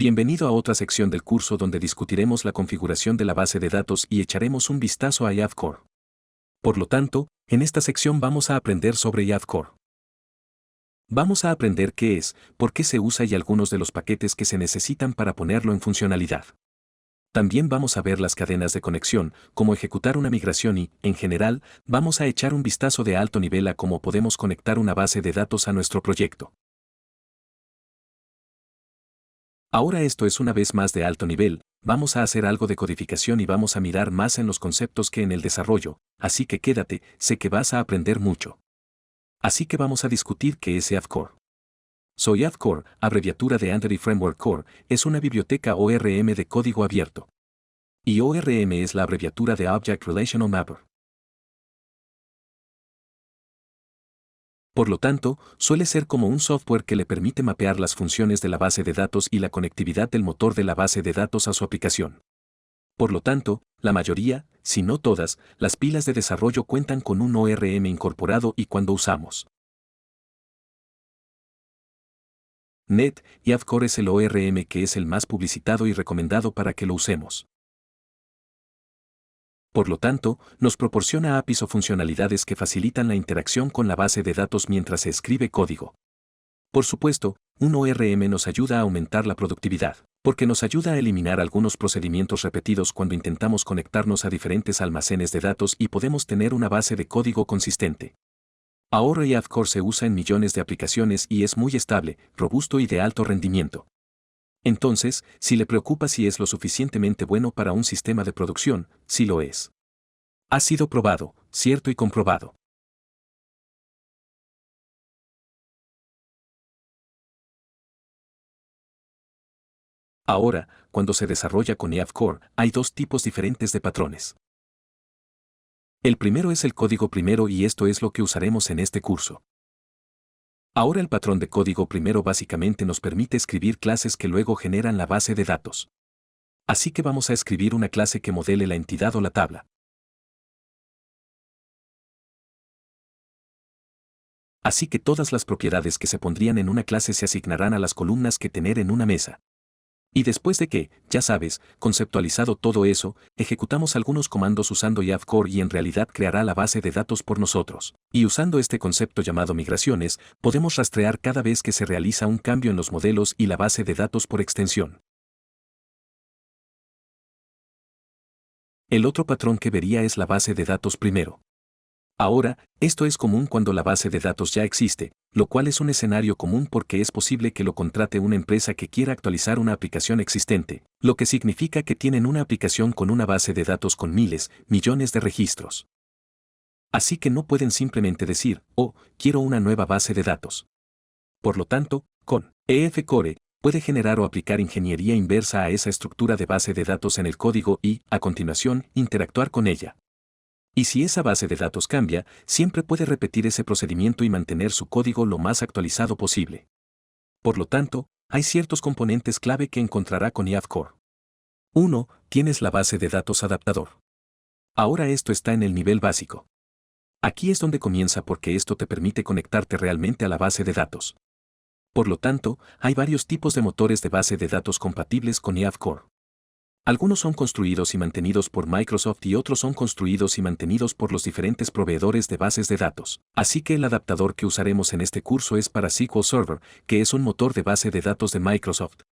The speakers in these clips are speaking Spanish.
Bienvenido a otra sección del curso donde discutiremos la configuración de la base de datos y echaremos un vistazo a IAVCore. Por lo tanto, en esta sección vamos a aprender sobre IAVCore. Vamos a aprender qué es, por qué se usa y algunos de los paquetes que se necesitan para ponerlo en funcionalidad. También vamos a ver las cadenas de conexión, cómo ejecutar una migración y, en general, vamos a echar un vistazo de alto nivel a cómo podemos conectar una base de datos a nuestro proyecto. Ahora esto es una vez más de alto nivel, vamos a hacer algo de codificación y vamos a mirar más en los conceptos que en el desarrollo, así que quédate, sé que vas a aprender mucho. Así que vamos a discutir qué es IAVCore. IAVCore, abreviatura de Android Framework Core, es una biblioteca ORM de código abierto. Y ORM es la abreviatura de Object Relational Mapper. Por lo tanto, suele ser como un software que le permite mapear las funciones de la base de datos y la conectividad del motor de la base de datos a su aplicación. Por lo tanto, la mayoría, si no todas, las pilas de desarrollo cuentan con un ORM incorporado y cuando usamos .NET, IAVCore es el ORM que es el más publicitado y recomendado para que lo usemos. Por lo tanto, nos proporciona APIs o funcionalidades que facilitan la interacción con la base de datos mientras se escribe código. Por supuesto, un ORM nos ayuda a aumentar la productividad, porque nos ayuda a eliminar algunos procedimientos repetidos cuando intentamos conectarnos a diferentes almacenes de datos y podemos tener una base de código consistente. Ahora IAVCore se usa en millones de aplicaciones y es muy estable, robusto y de alto rendimiento. Entonces, si le preocupa si es lo suficientemente bueno para un sistema de producción, sí lo es. Ha sido probado, cierto y comprobado. Ahora, cuando se desarrolla con IAVCore, hay dos tipos diferentes de patrones. El primero es el código primero y esto es lo que usaremos en este curso. Ahora el patrón de código primero básicamente nos permite escribir clases que luego generan la base de datos. Así que vamos a escribir una clase que modele la entidad o la tabla. Así que todas las propiedades que se pondrían en una clase se asignarán a las columnas que tener en una mesa. Y después de que, ya sabes, conceptualizado todo eso, ejecutamos algunos comandos usando IAVCore y en realidad creará la base de datos por nosotros. Y usando este concepto llamado migraciones, podemos rastrear cada vez que se realiza un cambio en los modelos y la base de datos por extensión. El otro patrón que vería es la base de datos primero. Ahora, esto es común cuando la base de datos ya existe, lo cual es un escenario común porque es posible que lo contrate una empresa que quiera actualizar una aplicación existente, lo que significa que tienen una aplicación con una base de datos con miles, millones de registros. Así que no pueden simplemente decir, oh, quiero una nueva base de datos. Por lo tanto, con IAVCore, puede generar o aplicar ingeniería inversa a esa estructura de base de datos en el código y, a continuación, interactuar con ella. Y si esa base de datos cambia, siempre puede repetir ese procedimiento y mantener su código lo más actualizado posible. Por lo tanto, hay ciertos componentes clave que encontrará con IAVCore. 1. Tienes la base de datos adaptador. Ahora esto está en el nivel básico. Aquí es donde comienza porque esto te permite conectarte realmente a la base de datos. Por lo tanto, hay varios tipos de motores de base de datos compatibles con IAVCore. Algunos son construidos y mantenidos por Microsoft y otros son construidos y mantenidos por los diferentes proveedores de bases de datos. Así que el adaptador que usaremos en este curso es para SQL Server, que es un motor de base de datos de Microsoft.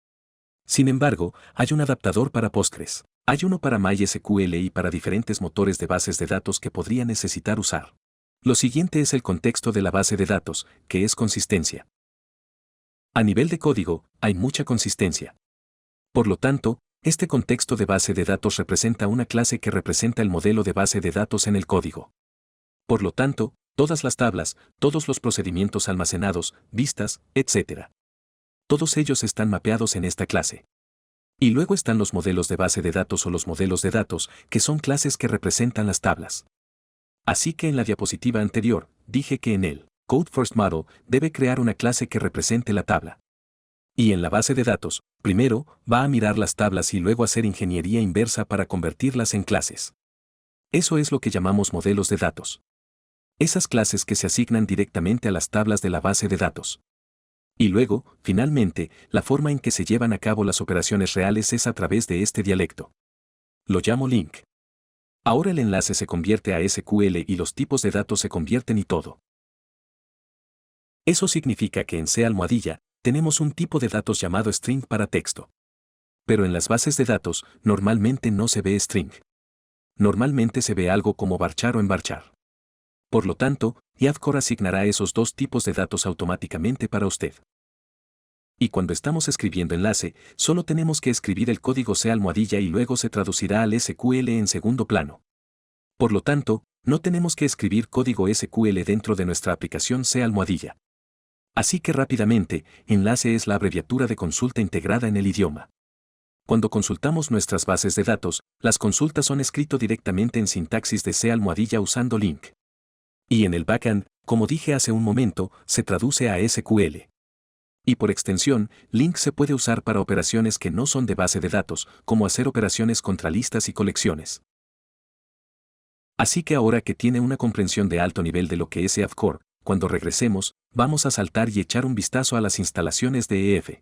Sin embargo, hay un adaptador para Postgres. Hay uno para MySQL y para diferentes motores de bases de datos que podría necesitar usar. Lo siguiente es el contexto de la base de datos, que es consistencia. A nivel de código, hay mucha consistencia. Por lo tanto, este contexto de base de datos representa una clase que representa el modelo de base de datos en el código. Por lo tanto, todas las tablas, todos los procedimientos almacenados, vistas, etc. Todos ellos están mapeados en esta clase. Y luego están los modelos de base de datos o los modelos de datos, que son clases que representan las tablas. Así que en la diapositiva anterior, dije que en el Code First Model debe crear una clase que represente la tabla. Y en la base de datos, primero, va a mirar las tablas y luego hacer ingeniería inversa para convertirlas en clases. Eso es lo que llamamos modelos de datos. Esas clases que se asignan directamente a las tablas de la base de datos. Y luego, finalmente, la forma en que se llevan a cabo las operaciones reales es a través de este dialecto. Lo llamo link. Ahora el enlace se convierte a SQL y los tipos de datos se convierten y todo. Eso significa que en C almohadilla, tenemos un tipo de datos llamado string para texto. Pero en las bases de datos, normalmente no se ve string. Normalmente se ve algo como varchar o embarchar. Por lo tanto, Yadcore asignará esos dos tipos de datos automáticamente para usted. Y cuando estamos escribiendo enlace, solo tenemos que escribir el código C almohadilla y luego se traducirá al SQL en segundo plano. Por lo tanto, no tenemos que escribir código SQL dentro de nuestra aplicación C almohadilla. Así que rápidamente, enlace es la abreviatura de consulta integrada en el idioma. Cuando consultamos nuestras bases de datos, las consultas son escritas directamente en sintaxis de C almohadilla usando link. Y en el backend, como dije hace un momento, se traduce a SQL. Y por extensión, link se puede usar para operaciones que no son de base de datos, como hacer operaciones contra listas y colecciones. Así que ahora que tiene una comprensión de alto nivel de lo que es Yadcore, cuando regresemos, vamos a saltar y echar un vistazo a las instalaciones de EF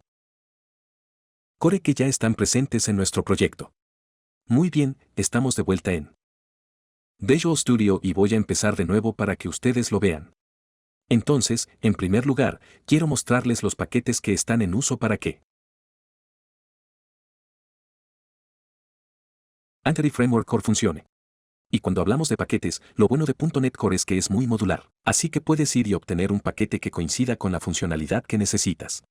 Core que ya están presentes en nuestro proyecto. Muy bien, estamos de vuelta en Visual Studio y voy a empezar de nuevo para que ustedes lo vean. Entonces, en primer lugar, quiero mostrarles los paquetes que están en uso para que Entity Framework Core funcione. Y cuando hablamos de paquetes, lo bueno de .NET Core es que es muy modular, así que puedes ir y obtener un paquete que coincida con la funcionalidad que necesitas.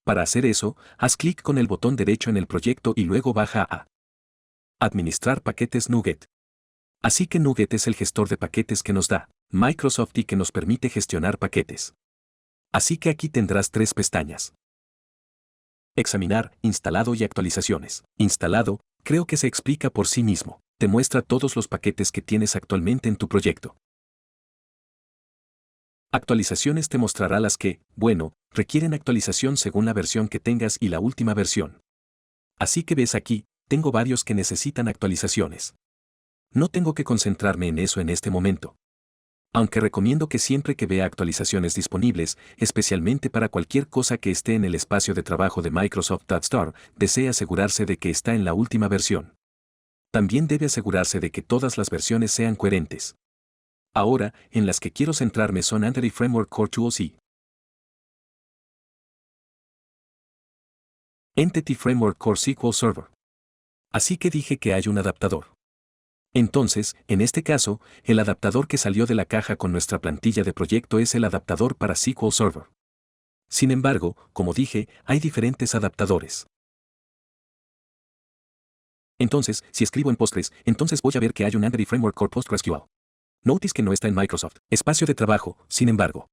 Para hacer eso, haz clic con el botón derecho en el proyecto y luego baja a Administrar paquetes NuGet. Así que NuGet es el gestor de paquetes que nos da Microsoft y que nos permite gestionar paquetes. Así que aquí tendrás tres pestañas. Examinar, instalado y actualizaciones. Instalado, creo que se explica por sí mismo. Te muestra todos los paquetes que tienes actualmente en tu proyecto. Actualizaciones te mostrará las que, bueno, requieren actualización según la versión que tengas y la última versión. Así que ves aquí, tengo varios que necesitan actualizaciones. No tengo que concentrarme en eso en este momento. Aunque recomiendo que siempre que vea actualizaciones disponibles, especialmente para cualquier cosa que esté en el espacio de trabajo de Microsoft Store, desee asegurarse de que está en la última versión. También debe asegurarse de que todas las versiones sean coherentes. Ahora, en las que quiero centrarme son Entity Framework Core Tools y Entity Framework Core SQL Server. Así que dije que hay un adaptador. Entonces, en este caso, el adaptador que salió de la caja con nuestra plantilla de proyecto es el adaptador para SQL Server. Sin embargo, como dije, hay diferentes adaptadores. Entonces, si escribo en Postgres, entonces voy a ver que hay un Entity Framework Core PostgreSQL. Notice que no está en Microsoft, espacio de trabajo, sin embargo.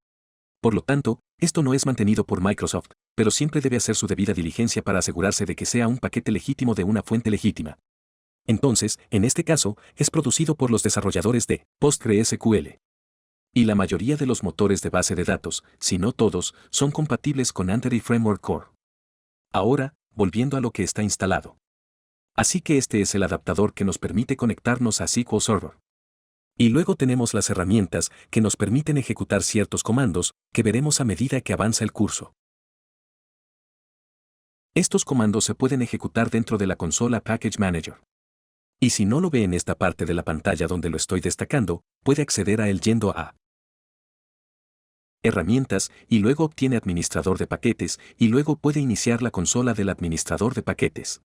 Por lo tanto, esto no es mantenido por Microsoft, pero siempre debe hacer su debida diligencia para asegurarse de que sea un paquete legítimo de una fuente legítima. Entonces, en este caso, es producido por los desarrolladores de PostgreSQL. Y la mayoría de los motores de base de datos, si no todos, son compatibles con Entity Framework Core. Ahora, volviendo a lo que está instalado. Así que este es el adaptador que nos permite conectarnos a SQL Server. Y luego tenemos las herramientas que nos permiten ejecutar ciertos comandos que veremos a medida que avanza el curso. Estos comandos se pueden ejecutar dentro de la consola Package Manager. Y si no lo ve en esta parte de la pantalla donde lo estoy destacando, puede acceder a él yendo a Herramientas y luego obtiene Administrador de paquetes y luego puede iniciar la consola del administrador de paquetes.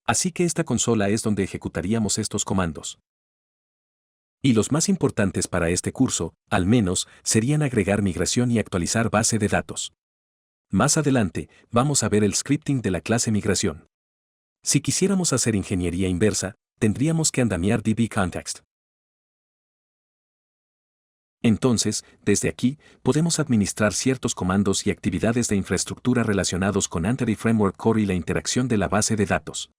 Así que esta consola es donde ejecutaríamos estos comandos. Y los más importantes para este curso, al menos, serían agregar migración y actualizar base de datos. Más adelante, vamos a ver el scripting de la clase migración. Si quisiéramos hacer ingeniería inversa, tendríamos que andamiar dbContext. Entonces, desde aquí, podemos administrar ciertos comandos y actividades de infraestructura relacionados con Entity Framework Core y la interacción de la base de datos.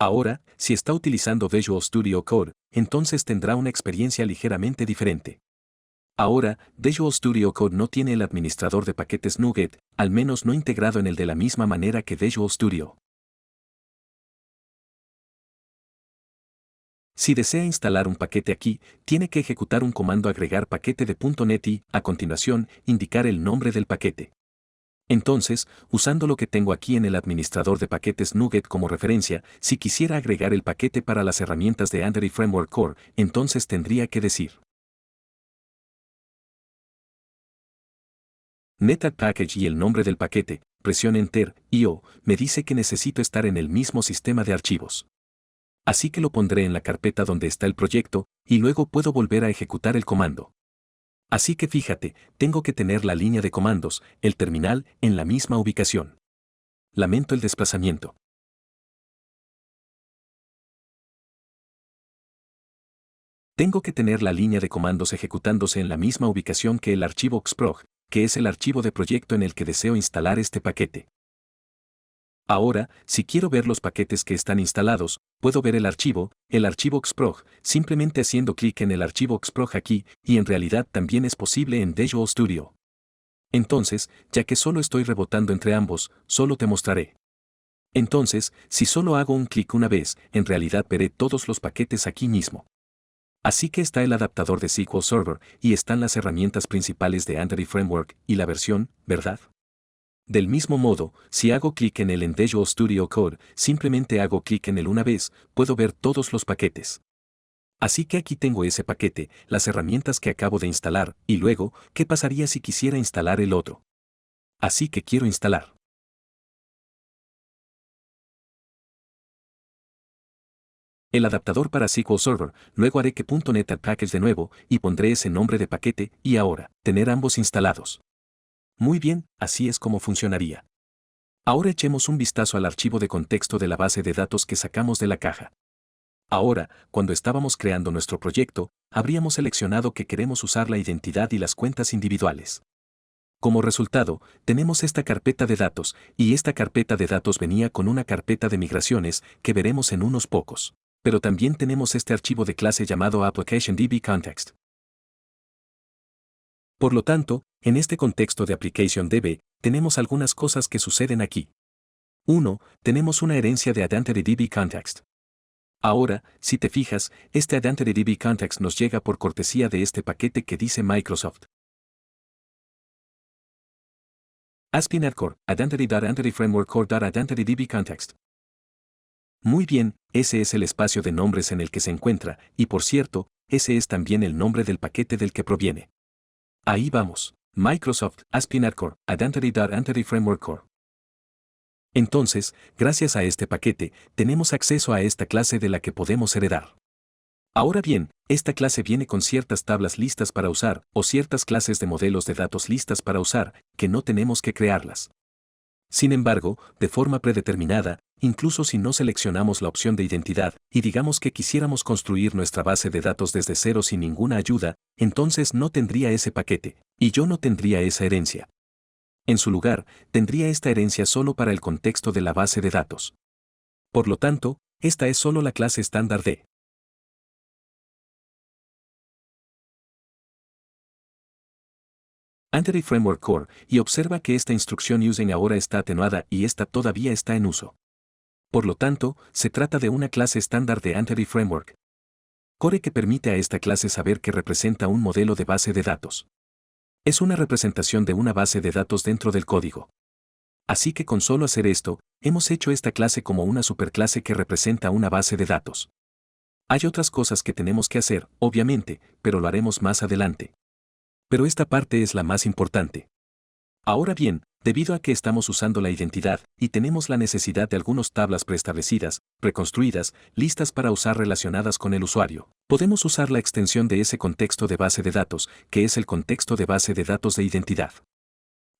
Ahora, si está utilizando Visual Studio Code, entonces tendrá una experiencia ligeramente diferente. Ahora, Visual Studio Code no tiene el administrador de paquetes NuGet, al menos no integrado en el de la misma manera que Visual Studio. Si desea instalar un paquete aquí, tiene que ejecutar un comando agregar paquete de .NET y, a continuación, indicar el nombre del paquete. Entonces, usando lo que tengo aquí en el administrador de paquetes NuGet como referencia, si quisiera agregar el paquete para las herramientas de Android Framework Core, entonces tendría que decir net package y el nombre del paquete, presión Enter, y me dice que necesito estar en el mismo sistema de archivos. Así que lo pondré en la carpeta donde está el proyecto, y luego puedo volver a ejecutar el comando. Así que fíjate, tengo que tener la línea de comandos, el terminal, en la misma ubicación. Lamento el desplazamiento. Tengo que tener la línea de comandos ejecutándose en la misma ubicación que el archivo xprog, que es el archivo de proyecto en el que deseo instalar este paquete. Ahora, si quiero ver los paquetes que están instalados, puedo ver el archivo xprog, simplemente haciendo clic en el archivo xprog aquí, y en realidad también es posible en Visual Studio. Entonces, ya que solo estoy rebotando entre ambos, solo te mostraré. Entonces, si solo hago un clic una vez, en realidad veré todos los paquetes aquí mismo. Así que está el adaptador de SQL Server, y están las herramientas principales de Android Framework, y la versión, ¿verdad? Del mismo modo, si hago clic en el en Visual Studio Code, simplemente hago clic en él una vez, puedo ver todos los paquetes. Así que aquí tengo ese paquete, las herramientas que acabo de instalar, y luego, ¿qué pasaría si quisiera instalar el otro? Así que quiero instalar. El adaptador para SQL Server, luego haré que .NET Add Package de nuevo, y pondré ese nombre de paquete, y ahora, tener ambos instalados. Muy bien, así es como funcionaría. Ahora echemos un vistazo al archivo de contexto de la base de datos que sacamos de la caja. Ahora, cuando estábamos creando nuestro proyecto, habríamos seleccionado que queremos usar la identidad y las cuentas individuales. Como resultado, tenemos esta carpeta de datos, y esta carpeta de datos venía con una carpeta de migraciones que veremos en unos pocos. Pero también tenemos este archivo de clase llamado ApplicationDB-Context. Por lo tanto, en este contexto de ApplicationDB, tenemos algunas cosas que suceden aquí. 1. Tenemos una herencia de IdentityDB-Context. Ahora, si te fijas, este IdentityDB-Context nos llega por cortesía de este paquete que dice Microsoft. ASP.NET Core, Identity.IdentityFramework Core.IdentityDB-Context. Muy bien, ese es el espacio de nombres en el que se encuentra, y por cierto, ese es también el nombre del paquete del que proviene. Ahí vamos. Microsoft ASP.NET Core, Identity.IdentityFramework Core. Entonces, gracias a este paquete, tenemos acceso a esta clase de la que podemos heredar. Ahora bien, esta clase viene con ciertas tablas listas para usar, o ciertas clases de modelos de datos listas para usar, que no tenemos que crearlas. Sin embargo, de forma predeterminada, incluso si no seleccionamos la opción de identidad, y digamos que quisiéramos construir nuestra base de datos desde cero sin ninguna ayuda, entonces no tendría ese paquete, y yo no tendría esa herencia. En su lugar, tendría esta herencia solo para el contexto de la base de datos. Por lo tanto, esta es solo la clase estándar de Entity Framework Core, y observa que esta instrucción using ahora está atenuada y esta todavía está en uso. Por lo tanto, se trata de una clase estándar de Entity Framework Core que permite a esta clase saber que representa un modelo de base de datos. Es una representación de una base de datos dentro del código. Así que con solo hacer esto, hemos hecho esta clase como una superclase que representa una base de datos. Hay otras cosas que tenemos que hacer, obviamente, pero lo haremos más adelante. Pero esta parte es la más importante. Ahora bien, debido a que estamos usando la identidad y tenemos la necesidad de algunas tablas preestablecidas, preconstruidas, listas para usar relacionadas con el usuario, podemos usar la extensión de ese contexto de base de datos, que es el contexto de base de datos de identidad.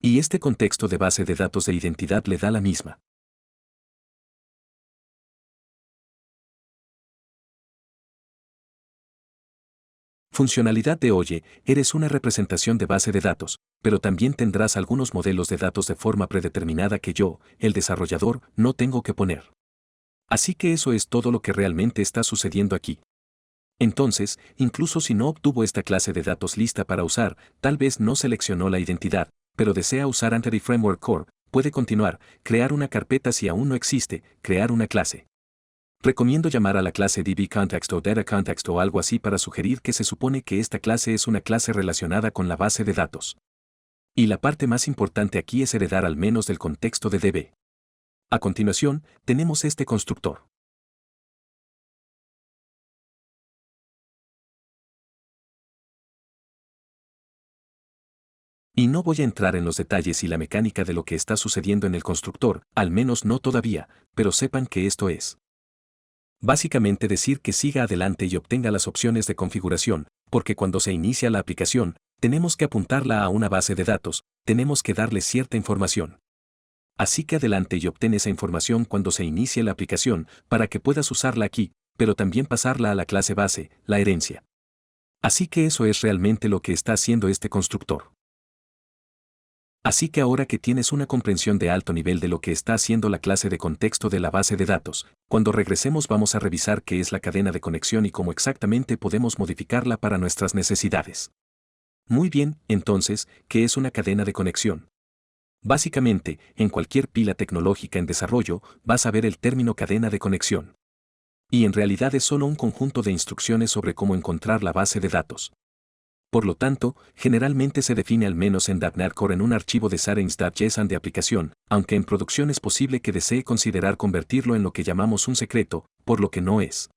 Y este contexto de base de datos de identidad le da la misma funcionalidad de oye, eres una representación de base de datos, pero también tendrás algunos modelos de datos de forma predeterminada que yo, el desarrollador, no tengo que poner. Así que eso es todo lo que realmente está sucediendo aquí. Entonces, incluso si no obtuvo esta clase de datos lista para usar, tal vez no seleccionó la identidad, pero desea usar Entity Framework Core, puede continuar, crear una carpeta si aún no existe, crear una clase. Recomiendo llamar a la clase DBContext o DataContext o algo así para sugerir que se supone que esta clase es una clase relacionada con la base de datos. Y la parte más importante aquí es heredar al menos del contexto de DB. A continuación, tenemos este constructor. Y no voy a entrar en los detalles y la mecánica de lo que está sucediendo en el constructor, al menos no todavía, pero sepan que esto es básicamente decir que siga adelante y obtenga las opciones de configuración, porque cuando se inicia la aplicación, tenemos que apuntarla a una base de datos, tenemos que darle cierta información. Así que adelante y obtén esa información cuando se inicie la aplicación, para que puedas usarla aquí, pero también pasarla a la clase base, la herencia. Así que eso es realmente lo que está haciendo este constructor. Así que ahora que tienes una comprensión de alto nivel de lo que está haciendo la clase de contexto de la base de datos, cuando regresemos vamos a revisar qué es la cadena de conexión y cómo exactamente podemos modificarla para nuestras necesidades. Muy bien, entonces, ¿qué es una cadena de conexión? Básicamente, en cualquier pila tecnológica en desarrollo, vas a ver el término cadena de conexión. Y en realidad es solo un conjunto de instrucciones sobre cómo encontrar la base de datos. Por lo tanto, generalmente se define al menos en .NET Core en un archivo de settings.json de aplicación, aunque en producción es posible que desee considerar convertirlo en lo que llamamos un secreto, por lo que no es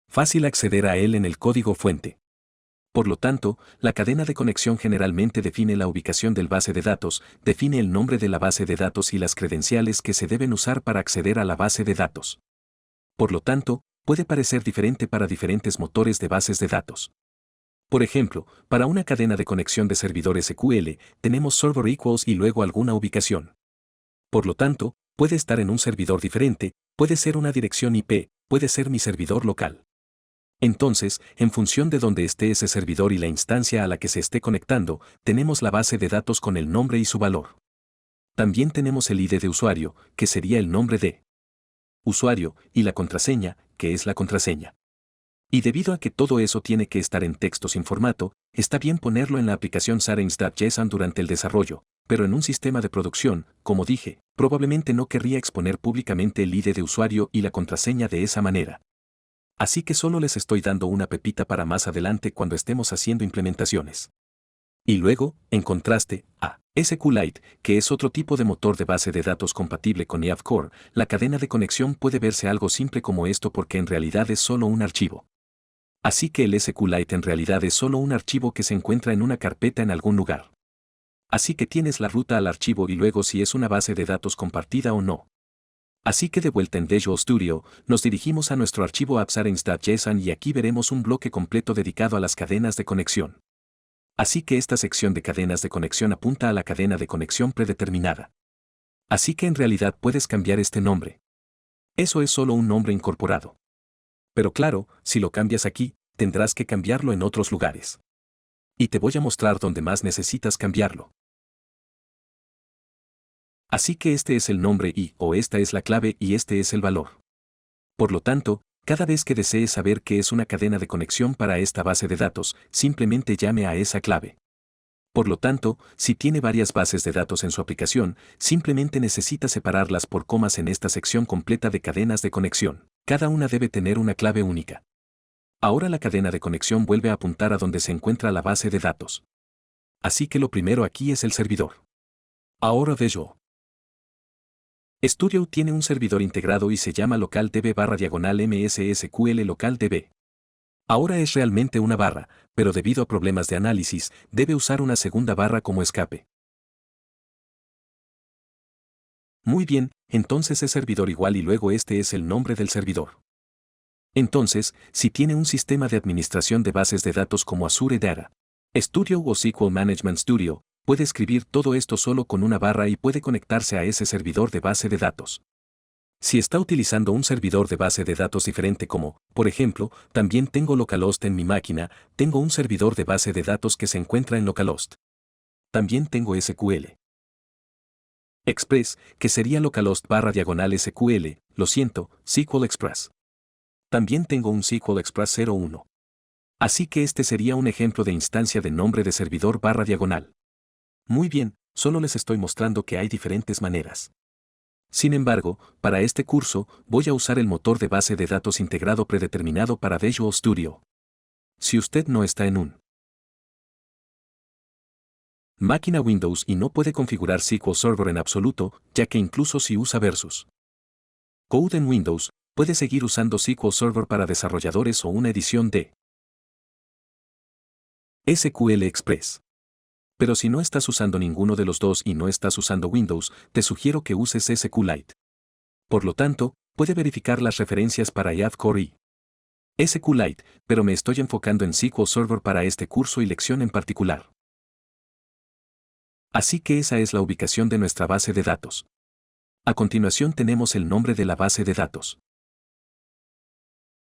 fácil acceder a él en el código fuente. Por lo tanto, la cadena de conexión generalmente define la ubicación del base de datos, define el nombre de la base de datos y las credenciales que se deben usar para acceder a la base de datos. Por lo tanto, puede parecer diferente para diferentes motores de bases de datos. Por ejemplo, para una cadena de conexión de servidores SQL, tenemos server equals y luego alguna ubicación. Por lo tanto, puede estar en un servidor diferente, puede ser una dirección IP, puede ser mi servidor local. Entonces, en función de dónde esté ese servidor y la instancia a la que se esté conectando, tenemos la base de datos con el nombre y su valor. También tenemos el ID de usuario, que sería el nombre de usuario, y la contraseña, que es la contraseña. Y debido a que todo eso tiene que estar en texto sin formato, está bien ponerlo en la aplicación settings.json durante el desarrollo, pero en un sistema de producción, como dije, probablemente no querría exponer públicamente el ID de usuario y la contraseña de esa manera. Así que solo les estoy dando una pepita para más adelante cuando estemos haciendo implementaciones. Y luego, en contraste, a SQLite, que es otro tipo de motor de base de datos compatible con IAF Core, la cadena de conexión puede verse algo simple como esto porque en realidad es solo un archivo. Así que el SQLite en realidad es solo un archivo que se encuentra en una carpeta en algún lugar. Así que tienes la ruta al archivo y luego si es una base de datos compartida o no. Así que de vuelta en Visual Studio, nos dirigimos a nuestro archivo app.settings.json y aquí veremos un bloque completo dedicado a las cadenas de conexión. Así que esta sección de cadenas de conexión apunta a la cadena de conexión predeterminada. Así que en realidad puedes cambiar este nombre. Eso es solo un nombre incorporado. Pero claro, si lo cambias aquí, tendrás que cambiarlo en otros lugares. Y te voy a mostrar dónde más necesitas cambiarlo. Así que este es el nombre y, o esta es la clave y este es el valor. Por lo tanto, cada vez que desees saber qué es una cadena de conexión para esta base de datos, simplemente llame a esa clave. Por lo tanto, si tiene varias bases de datos en su aplicación, simplemente necesita separarlas por comas en esta sección completa de cadenas de conexión. Cada una debe tener una clave única. Ahora la cadena de conexión vuelve a apuntar a donde se encuentra la base de datos. Así que lo primero aquí es el servidor. Ahora Visual Studio tiene un servidor integrado y se llama localDB/MSSQL localDB. Ahora es realmente una barra, pero debido a problemas de análisis, debe usar una segunda barra como escape. Muy bien, entonces es servidor igual y luego este es el nombre del servidor. Entonces, si tiene un sistema de administración de bases de datos como Azure Data Studio o SQL Management Studio, puede escribir todo esto solo con una barra y puede conectarse a ese servidor de base de datos. Si está utilizando un servidor de base de datos diferente como, por ejemplo, también tengo localhost en mi máquina, tengo un servidor de base de datos que se encuentra en localhost. También tengo SQL Express, que sería localhost/SQL, lo siento, SQL Express. También tengo un SQL Express 01. Así que este sería un ejemplo de instancia de nombre de servidor/. Muy bien, solo les estoy mostrando que hay diferentes maneras. Sin embargo, para este curso, voy a usar el motor de base de datos integrado predeterminado para Visual Studio. Si usted no está en un máquina Windows y no puede configurar SQL Server en absoluto, ya que incluso si usa Versus Code en Windows, puede seguir usando SQL Server para desarrolladores o una edición de SQL Express. Pero si no estás usando ninguno de los dos y no estás usando Windows, te sugiero que uses SQLite. Por lo tanto, puede verificar las referencias para IAD Core y SQLite, pero me estoy enfocando en SQL Server para este curso y lección en particular. Así que esa es la ubicación de nuestra base de datos. A continuación tenemos el nombre de la base de datos.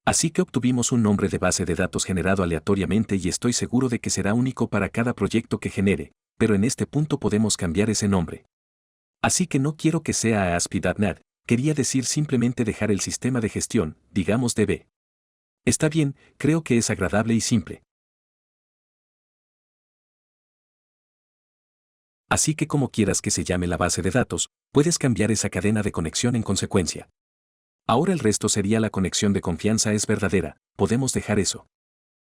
Así que obtuvimos un nombre de base de datos generado aleatoriamente y estoy seguro de que será único para cada proyecto que genere, pero en este punto podemos cambiar ese nombre. Así que no quiero que sea ASP.NET, quería decir simplemente dejar el sistema de gestión, digamos DB. Está bien, creo que es agradable y simple. Así que como quieras que se llame la base de datos, puedes cambiar esa cadena de conexión en consecuencia. Ahora el resto sería la conexión de confianza es verdadera, podemos dejar eso.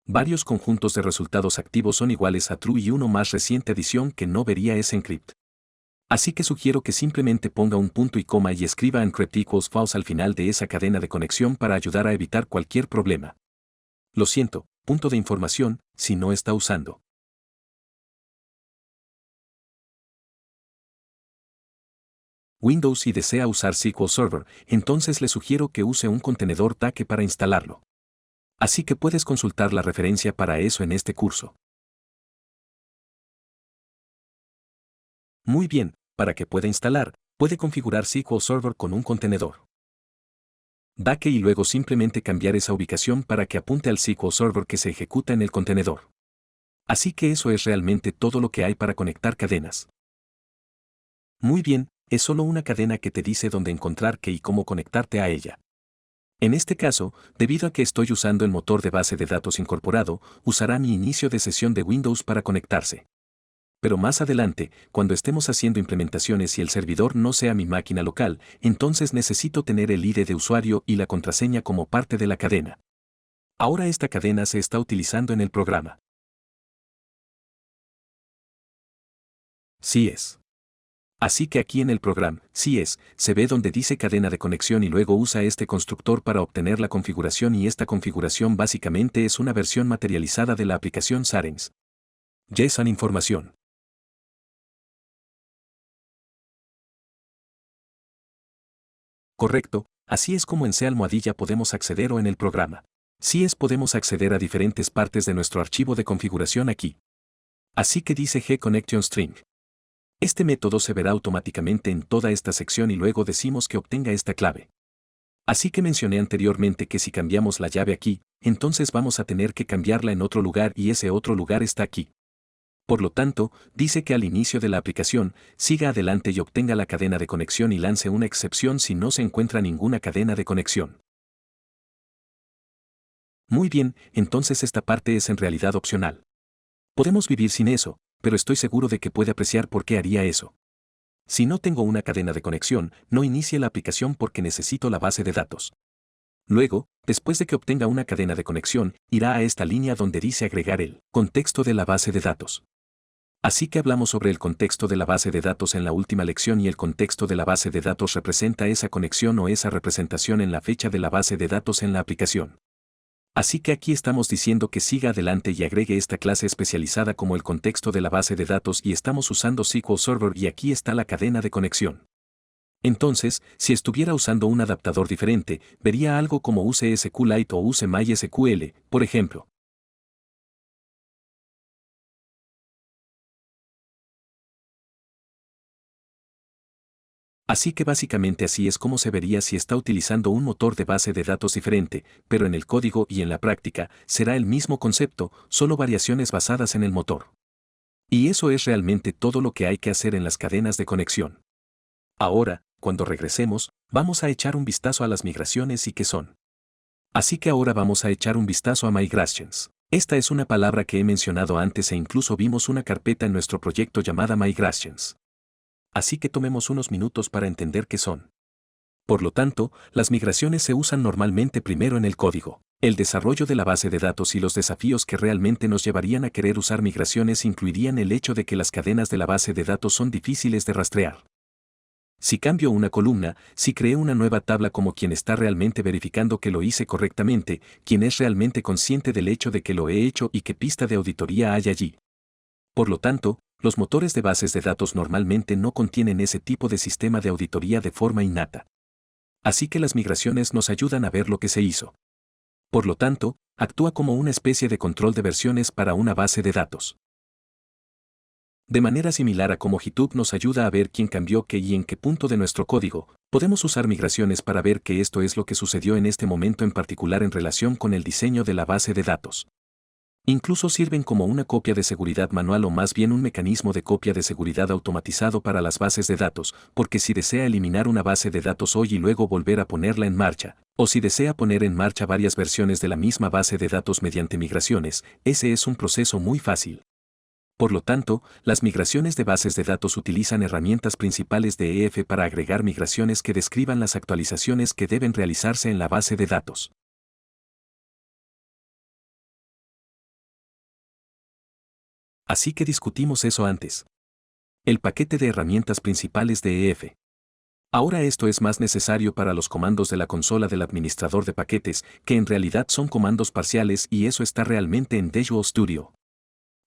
Varios conjuntos de resultados activos son iguales a true y uno más reciente adición que no vería es encrypt. Así que sugiero que simplemente ponga un punto y coma y escriba encrypt equals false al final de esa cadena de conexión para ayudar a evitar cualquier problema. Lo siento, punto de información, si no está usando Windows y desea usar SQL Server, entonces le sugiero que use un contenedor Take para instalarlo. Así que puedes consultar la referencia para eso en este curso. Muy bien, para que pueda instalar, puede configurar SQL Server con un contenedor Take y luego simplemente cambiar esa ubicación para que apunte al SQL Server que se ejecuta en el contenedor. Así que eso es realmente todo lo que hay para conectar cadenas. Muy bien, es solo una cadena que te dice dónde encontrar qué y cómo conectarte a ella. En este caso, debido a que estoy usando el motor de base de datos incorporado, usará mi inicio de sesión de Windows para conectarse. Pero más adelante, cuando estemos haciendo implementaciones y el servidor no sea mi máquina local, entonces necesito tener el ID de usuario y la contraseña como parte de la cadena. Ahora esta cadena se está utilizando en el programa. Sí es. Así que aquí en el programa, sí es, se ve donde dice cadena de conexión y luego usa este constructor para obtener la configuración y esta configuración básicamente es una versión materializada de la aplicación Sarens. JSON información. Correcto, así es como en C almohadilla podemos acceder o en el programa. Sí es podemos acceder a diferentes partes de nuestro archivo de configuración aquí. Así que dice gConnectionString. Este método se verá automáticamente en toda esta sección y luego decimos que obtenga esta clave. Así que mencioné anteriormente que si cambiamos la llave aquí, entonces vamos a tener que cambiarla en otro lugar y ese otro lugar está aquí. Por lo tanto, dice que al inicio de la aplicación, siga adelante y obtenga la cadena de conexión y lance una excepción si no se encuentra ninguna cadena de conexión. Muy bien, entonces esta parte es en realidad opcional. Podemos vivir sin eso, pero estoy seguro de que puede apreciar por qué haría eso. Si no tengo una cadena de conexión, no inicie la aplicación porque necesito la base de datos. Luego, después de que obtenga una cadena de conexión, irá a esta línea donde dice agregar el contexto de la base de datos. Así que hablamos sobre el contexto de la base de datos en la última lección y el contexto de la base de datos representa esa conexión o esa representación en la fecha de la base de datos en la aplicación. Así que aquí estamos diciendo que siga adelante y agregue esta clase especializada como el contexto de la base de datos y estamos usando SQL Server y aquí está la cadena de conexión. Entonces, si estuviera usando un adaptador diferente, vería algo como use SQLite o use MySQL, por ejemplo. Así que básicamente así es como se vería si está utilizando un motor de base de datos diferente, pero en el código y en la práctica será el mismo concepto, solo variaciones basadas en el motor. Y eso es realmente todo lo que hay que hacer en las cadenas de conexión. Ahora, cuando regresemos, vamos a echar un vistazo a las migraciones y qué son. Así que ahora vamos a echar un vistazo a migrations. Esta es una palabra que he mencionado antes e incluso vimos una carpeta en nuestro proyecto llamada migrations. Así que tomemos unos minutos para entender qué son. Por lo tanto, las migraciones se usan normalmente primero en el código. El desarrollo de la base de datos y los desafíos que realmente nos llevarían a querer usar migraciones incluirían el hecho de que las cadenas de la base de datos son difíciles de rastrear. Si cambio una columna, si creo una nueva tabla como quien está realmente verificando que lo hice correctamente, quien es realmente consciente del hecho de que lo he hecho y qué pista de auditoría hay allí. Por lo tanto, los motores de bases de datos normalmente no contienen ese tipo de sistema de auditoría de forma innata. Así que las migraciones nos ayudan a ver lo que se hizo. Por lo tanto, actúa como una especie de control de versiones para una base de datos. De manera similar a como GitHub nos ayuda a ver quién cambió qué y en qué punto de nuestro código, podemos usar migraciones para ver que esto es lo que sucedió en este momento en particular en relación con el diseño de la base de datos. Incluso sirven como una copia de seguridad manual o más bien un mecanismo de copia de seguridad automatizado para las bases de datos, porque si desea eliminar una base de datos hoy y luego volver a ponerla en marcha, o si desea poner en marcha varias versiones de la misma base de datos mediante migraciones, ese es un proceso muy fácil. Por lo tanto, las migraciones de bases de datos utilizan herramientas principales de EF para agregar migraciones que describan las actualizaciones que deben realizarse en la base de datos. Así que discutimos eso antes. El paquete de herramientas principales de EF. Ahora esto es más necesario para los comandos de la consola del administrador de paquetes, que en realidad son comandos parciales y eso está realmente en Visual Studio.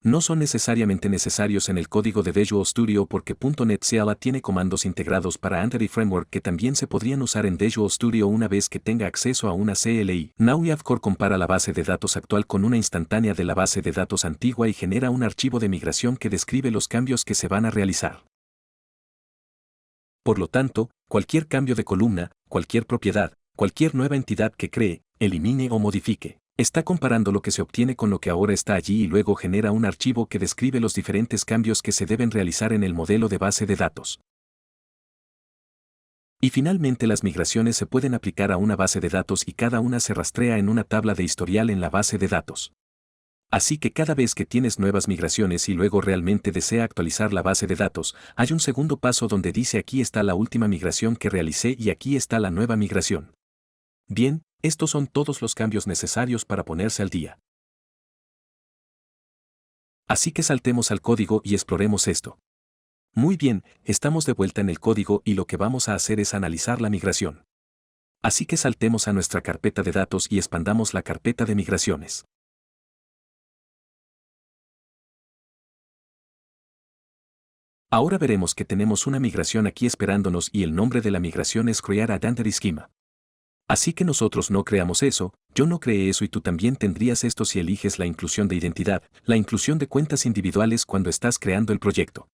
No son necesariamente necesarios en el código de Visual Studio porque .NET CLA tiene comandos integrados para Entity Framework que también se podrían usar en Visual Studio una vez que tenga acceso a una CLI. NowYavCore compara la base de datos actual con una instantánea de la base de datos antigua y genera un archivo de migración que describe los cambios que se van a realizar. Por lo tanto, cualquier cambio de columna, cualquier propiedad, cualquier nueva entidad que cree, elimine o modifique, está comparando lo que se obtiene con lo que ahora está allí y luego genera un archivo que describe los diferentes cambios que se deben realizar en el modelo de base de datos. Y finalmente las migraciones se pueden aplicar a una base de datos y cada una se rastrea en una tabla de historial en la base de datos. Así que cada vez que tienes nuevas migraciones y luego realmente desea actualizar la base de datos, hay un segundo paso donde dice aquí está la última migración que realicé y aquí está la nueva migración. Bien, estos son todos los cambios necesarios para ponerse al día. Así que saltemos al código y exploremos esto. Muy bien, estamos de vuelta en el código y lo que vamos a hacer es analizar la migración. Así que saltemos a nuestra carpeta de datos y expandamos la carpeta de migraciones. Ahora veremos que tenemos una migración aquí esperándonos y el nombre de la migración es Create Identity Schema. Así que nosotros no creamos eso, yo no creé eso y tú también tendrías esto si eliges la inclusión de identidad, la inclusión de cuentas individuales cuando estás creando el proyecto.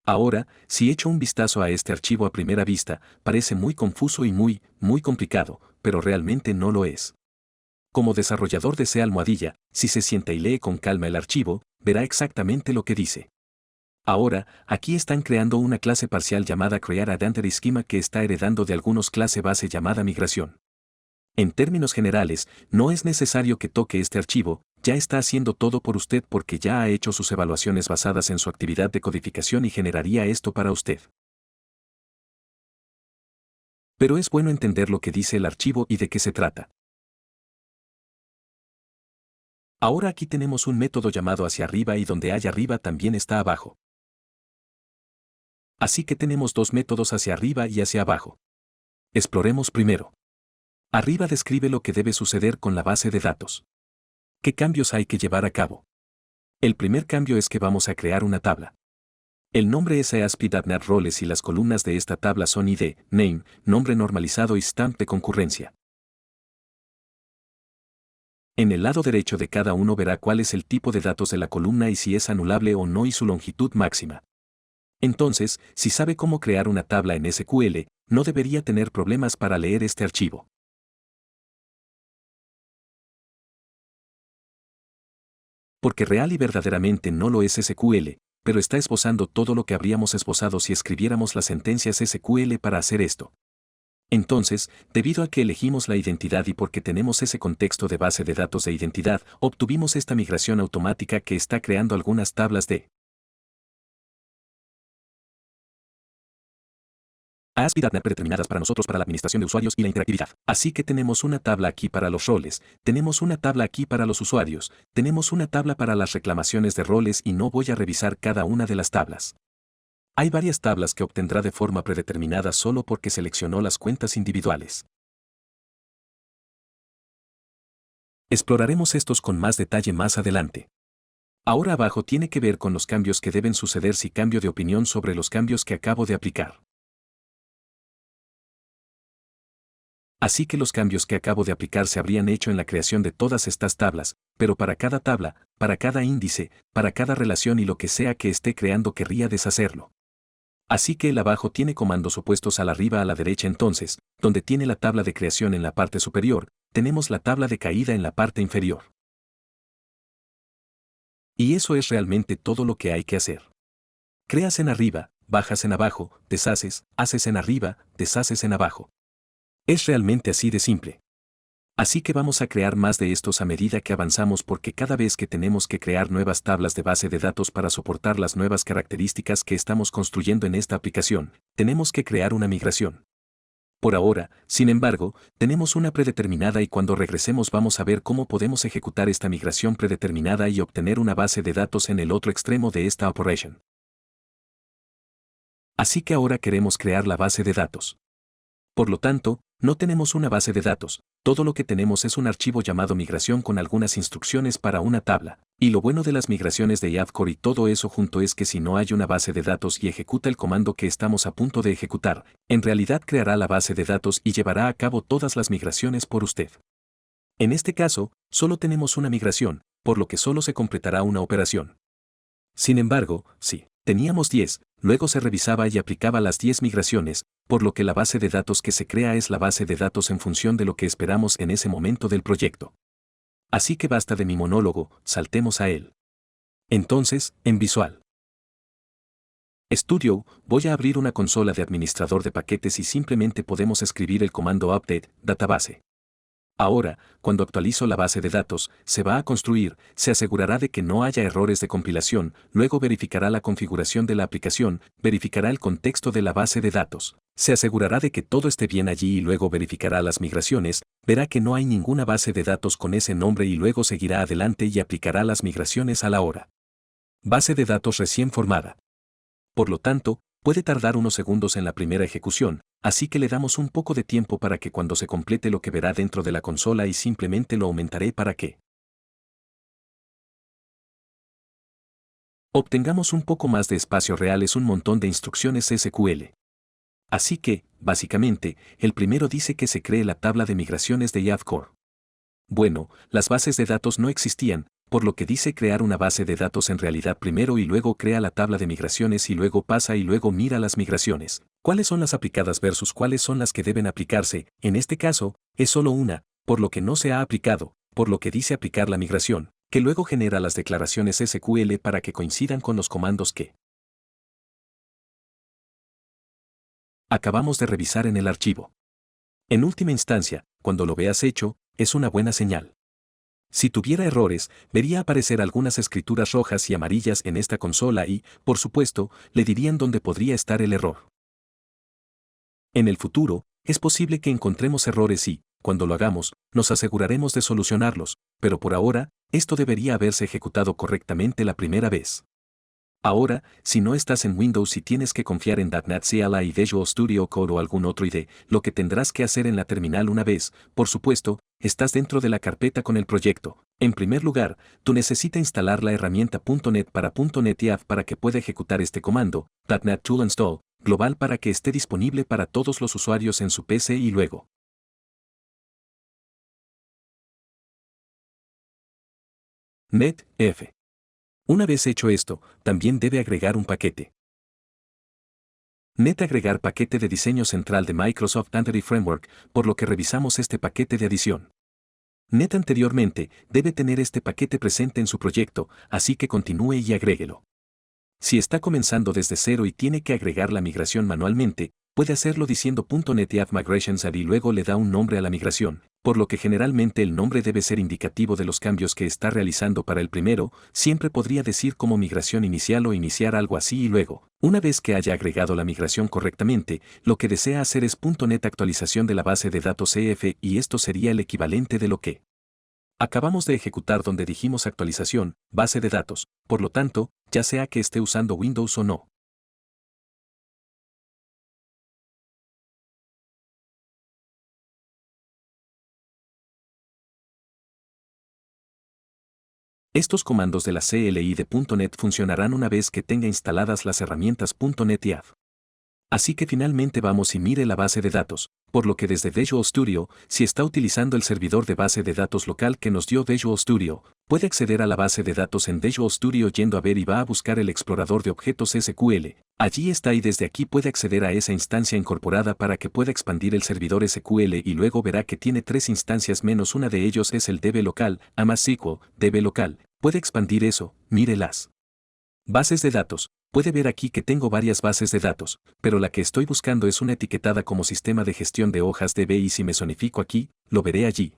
Ahora, si echo un vistazo a este archivo a primera vista, parece muy confuso y muy complicado, pero realmente no lo es. Como desarrollador de C almohadilla, si se sienta y lee con calma el archivo, verá exactamente lo que dice. Ahora, aquí están creando una clase parcial llamada Create Identity Schema que está heredando de algunos clase base llamada migración. En términos generales, no es necesario que toque este archivo, ya está haciendo todo por usted porque ya ha hecho sus evaluaciones basadas en su actividad de codificación y generaría esto para usted. Pero es bueno entender lo que dice el archivo y de qué se trata. Ahora aquí tenemos un método llamado hacia arriba y donde hay arriba también está abajo. Así que tenemos dos métodos hacia arriba y hacia abajo. Exploremos primero. Arriba describe lo que debe suceder con la base de datos. ¿Qué cambios hay que llevar a cabo? El primer cambio es que vamos a crear una tabla. El nombre es ASP.NET Roles y las columnas de esta tabla son ID, Name, nombre normalizado y Stamp de concurrencia. En el lado derecho de cada uno verá cuál es el tipo de datos de la columna y si es anulable o no y su longitud máxima. Entonces, si sabe cómo crear una tabla en SQL, no debería tener problemas para leer este archivo. Porque real y verdaderamente no lo es SQL, pero está esbozando todo lo que habríamos esbozado si escribiéramos las sentencias SQL para hacer esto. Entonces, debido a que elegimos la identidad y porque tenemos ese contexto de base de datos de identidad, obtuvimos esta migración automática que está creando algunas tablas de ASP.NET predeterminadas para nosotros para la administración de usuarios y la interactividad. Así que tenemos una tabla aquí para los roles, tenemos una tabla aquí para los usuarios, tenemos una tabla para las reclamaciones de roles y no voy a revisar cada una de las tablas. Hay varias tablas que obtendrá de forma predeterminada solo porque seleccionó las cuentas individuales. Exploraremos estos con más detalle más adelante. Ahora abajo tiene que ver con los cambios que deben suceder si cambio de opinión sobre los cambios que acabo de aplicar. Así que los cambios que acabo de aplicar se habrían hecho en la creación de todas estas tablas, pero para cada tabla, para cada índice, para cada relación y lo que sea que esté creando querría deshacerlo. Así que el abajo tiene comandos opuestos al arriba a la derecha entonces, donde tiene la tabla de creación en la parte superior, tenemos la tabla de caída en la parte inferior. Y eso es realmente todo lo que hay que hacer. Creas en arriba, bajas en abajo, deshaces, haces en arriba, deshaces en abajo. Es realmente así de simple. Así que vamos a crear más de estos a medida que avanzamos porque cada vez que tenemos que crear nuevas tablas de base de datos para soportar las nuevas características que estamos construyendo en esta aplicación, tenemos que crear una migración. Por ahora, sin embargo, tenemos una predeterminada y cuando regresemos vamos a ver cómo podemos ejecutar esta migración predeterminada y obtener una base de datos en el otro extremo de esta operation. Así que ahora queremos crear la base de datos. Por lo tanto, no tenemos una base de datos, todo lo que tenemos es un archivo llamado migración con algunas instrucciones para una tabla, y lo bueno de las migraciones de Javcore y todo eso junto es que si no hay una base de datos y ejecuta el comando que estamos a punto de ejecutar, en realidad creará la base de datos y llevará a cabo todas las migraciones por usted. En este caso, solo tenemos una migración, por lo que solo se completará una operación. Sin embargo, si teníamos 10, luego se revisaba y aplicaba las 10 migraciones, por lo que la base de datos que se crea es la base de datos en función de lo que esperamos en ese momento del proyecto. Así que basta de mi monólogo, saltemos a él. Entonces, en Visual Studio, voy a abrir una consola de administrador de paquetes y simplemente podemos escribir el comando update database. Ahora, cuando actualizo la base de datos, se va a construir, se asegurará de que no haya errores de compilación, luego verificará la configuración de la aplicación, verificará el contexto de la base de datos, se asegurará de que todo esté bien allí y luego verificará las migraciones, verá que no hay ninguna base de datos con ese nombre y luego seguirá adelante y aplicará las migraciones a la hora. Base de datos recién formada. Por lo tanto, puede tardar unos segundos en la primera ejecución, así que le damos un poco de tiempo para que cuando se complete lo que verá dentro de la consola y simplemente lo aumentaré para que obtengamos un poco más de espacio real es un montón de instrucciones SQL. Así que, básicamente, el primero dice que se cree la tabla de migraciones de Javcore. Bueno, las bases de datos no existían, por lo que dice crear una base de datos en realidad primero y luego crea la tabla de migraciones y luego pasa y luego mira las migraciones. ¿Cuáles son las aplicadas versus cuáles son las que deben aplicarse? En este caso, es solo una, por lo que no se ha aplicado, por lo que dice aplicar la migración, que luego genera las declaraciones SQL para que coincidan con los comandos que acabamos de revisar en el archivo. En última instancia, cuando lo veas hecho, es una buena señal. Si tuviera errores, vería aparecer algunas escrituras rojas y amarillas en esta consola y, por supuesto, le dirían dónde podría estar el error. En el futuro, es posible que encontremos errores y, cuando lo hagamos, nos aseguraremos de solucionarlos, pero por ahora, esto debería haberse ejecutado correctamente la primera vez. Ahora, si no estás en Windows y tienes que confiar en .NET CLI y Visual Studio Code o algún otro IDE, lo que tendrás que hacer en la terminal una vez, por supuesto, estás dentro de la carpeta con el proyecto. En primer lugar, tú necesitas instalar la herramienta .NET para .NET YAV para que pueda ejecutar este comando, .NET Tool Install, global para que esté disponible para todos los usuarios en su PC y luego NetF. Una vez hecho esto, también debe agregar un paquete. Net agregar paquete de diseño central de Microsoft Entity Framework, por lo que revisamos este paquete de adición. Net anteriormente debe tener este paquete presente en su proyecto, así que continúe y agréguelo. Si está comenzando desde cero y tiene que agregar la migración manualmente, puede hacerlo diciendo .NET YAV Migrations Add y luego le da un nombre a la migración, por lo que generalmente el nombre debe ser indicativo de los cambios que está realizando para el primero, siempre podría decir como migración inicial o iniciar algo así y luego, una vez que haya agregado la migración correctamente, lo que desea hacer es .NET actualización de la base de datos EF y esto sería el equivalente de lo que acabamos de ejecutar donde dijimos actualización, base de datos, por lo tanto, ya sea que esté usando Windows o no. Estos comandos de la CLI de .NET funcionarán una vez que tenga instaladas las herramientas .NET y Add. Así que finalmente vamos y mire la base de datos, por lo que desde Visual Studio, si está utilizando el servidor de base de datos local que nos dio Visual Studio, puede acceder a la base de datos en Visual Studio yendo a ver y va a buscar el explorador de objetos SQL. Allí está y desde aquí puede acceder a esa instancia incorporada para que pueda expandir el servidor SQL y luego verá que tiene 3 instancias menos una de ellos es el DB local, AMASQL, DB local. Puede expandir eso, mire las bases de datos. Puede ver aquí que tengo varias bases de datos, pero la que estoy buscando es una etiquetada como sistema de gestión de hojas DB y si me zonifico aquí, lo veré allí.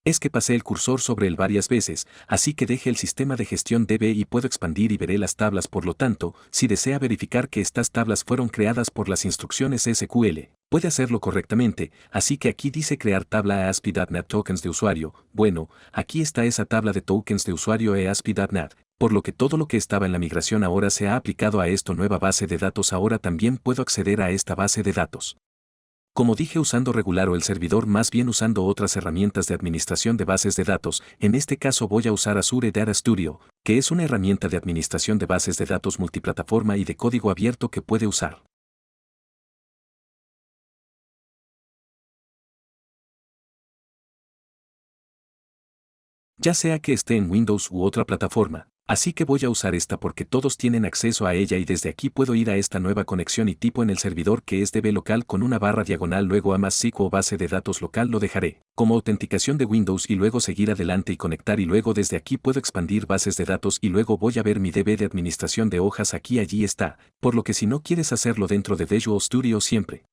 Es que pasé el cursor sobre él varias veces, así que deje el sistema de gestión DB y puedo expandir y veré las tablas. Por lo tanto, si desea verificar que estas tablas fueron creadas por las instrucciones SQL, puede hacerlo correctamente, así que aquí dice crear tabla ASP.NET Tokens de usuario. Bueno, aquí está esa tabla de tokens de usuario ASP.NET, por lo que todo lo que estaba en la migración ahora se ha aplicado a esta nueva base de datos. Ahora también puedo acceder a esta base de datos. Como dije usando regular o el servidor más bien usando otras herramientas de administración de bases de datos, en este caso voy a usar Azure Data Studio, que es una herramienta de administración de bases de datos multiplataforma y de código abierto que puede usar. Ya sea que esté en Windows u otra plataforma, así que voy a usar esta porque todos tienen acceso a ella y desde aquí puedo ir a esta nueva conexión y tipo en el servidor que es DB local con una barra diagonal luego a más SQL o base de datos local lo dejaré como autenticación de Windows y luego seguir adelante y conectar y luego desde aquí puedo expandir bases de datos y luego voy a ver mi DB de administración de hojas aquí allí está, por lo que si no quieres hacerlo dentro de Visual Studio siempre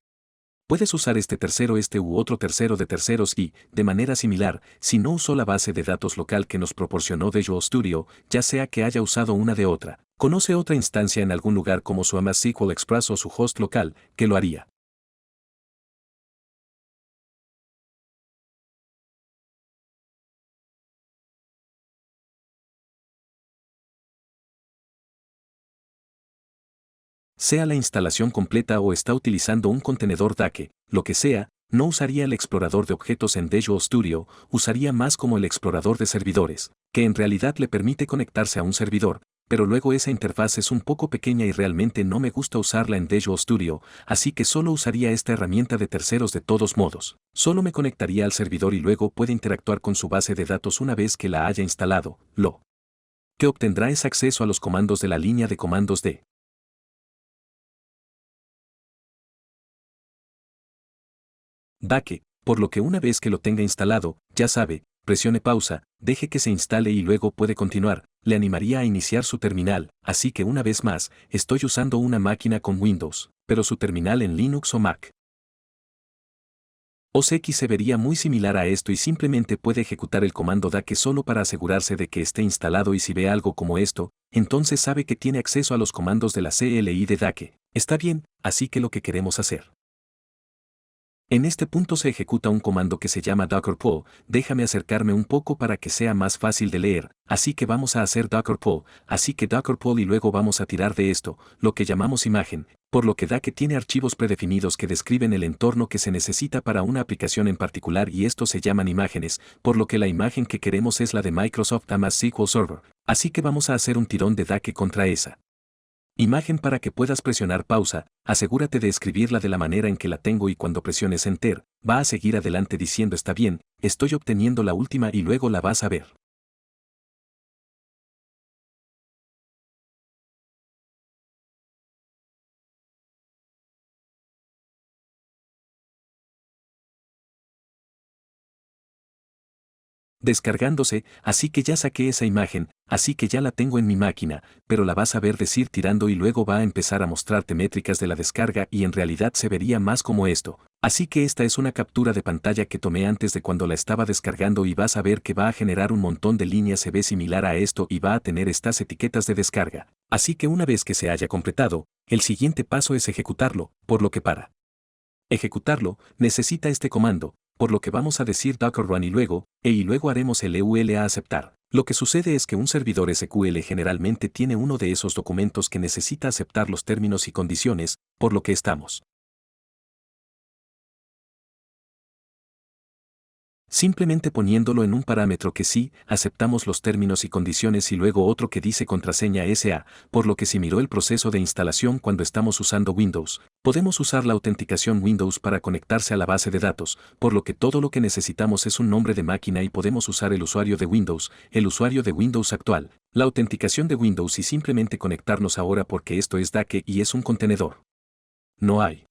puedes usar este tercero este u otro tercero de terceros y, de manera similar, si no usó la base de datos local que nos proporcionó Visual Studio, ya sea que haya usado una de otra, conoce otra instancia en algún lugar como su AMAS SQL Express o su host local, que lo haría. Sea la instalación completa o está utilizando un contenedor DAKE, lo que sea, no usaría el explorador de objetos en Visual Studio, usaría más como el explorador de servidores, que en realidad le permite conectarse a un servidor, pero luego esa interfaz es un poco pequeña y realmente no me gusta usarla en Visual Studio, así que solo usaría esta herramienta de terceros de todos modos. Solo me conectaría al servidor y luego puede interactuar con su base de datos una vez que la haya instalado, lo que obtendrá es acceso a los comandos de la línea de comandos de DAKE, por lo que una vez que lo tenga instalado, ya sabe, presione pausa, deje que se instale y luego puede continuar, le animaría a iniciar su terminal, así que una vez más, estoy usando una máquina con Windows, pero su terminal en Linux o Mac. OS X se vería muy similar a esto y simplemente puede ejecutar el comando DAKE solo para asegurarse de que esté instalado y si ve algo como esto, entonces sabe que tiene acceso a los comandos de la CLI de DAKE. Está bien, así que lo que queremos hacer. En este punto se ejecuta un comando que se llama Docker pull, déjame acercarme un poco para que sea más fácil de leer, así que vamos a hacer Docker pull, así que Docker pull y luego vamos a tirar de esto, lo que llamamos imagen, por lo que da que tiene archivos predefinidos que describen el entorno que se necesita para una aplicación en particular y estos se llaman imágenes, por lo que la imagen que queremos es la de Microsoft AMAS SQL Server, así que vamos a hacer un tirón de DAKE contra esa imagen para que puedas presionar pausa, asegúrate de escribirla de la manera en que la tengo y cuando presiones Enter, va a seguir adelante diciendo está bien, estoy obteniendo la última y luego la vas a ver. descargándose, así que ya saqué esa imagen, así que ya la tengo en mi máquina, pero la vas a ver decir tirando y luego va a empezar a mostrarte métricas de la descarga y en realidad se vería más como esto. Así que esta es una captura de pantalla que tomé antes de cuando la estaba descargando y vas a ver que va a generar un montón de líneas, se ve similar a esto y va a tener estas etiquetas de descarga. Así que una vez que se haya completado, el siguiente paso es ejecutarlo, por lo que para ejecutarlo, necesita este comando, por lo que vamos a decir docker run y luego haremos el EUL a aceptar. Lo que sucede es que un servidor SQL generalmente tiene uno de esos documentos que necesita aceptar los términos y condiciones, por lo que estamos simplemente poniéndolo en un parámetro que sí, aceptamos los términos y condiciones y luego otro que dice contraseña SA, por lo que si miró el proceso de instalación cuando estamos usando Windows, podemos usar la autenticación Windows para conectarse a la base de datos, por lo que todo lo que necesitamos es un nombre de máquina y podemos usar el usuario de Windows, el usuario de Windows actual, la autenticación de Windows y simplemente conectarnos ahora porque esto es DAKE y es un contenedor. No hay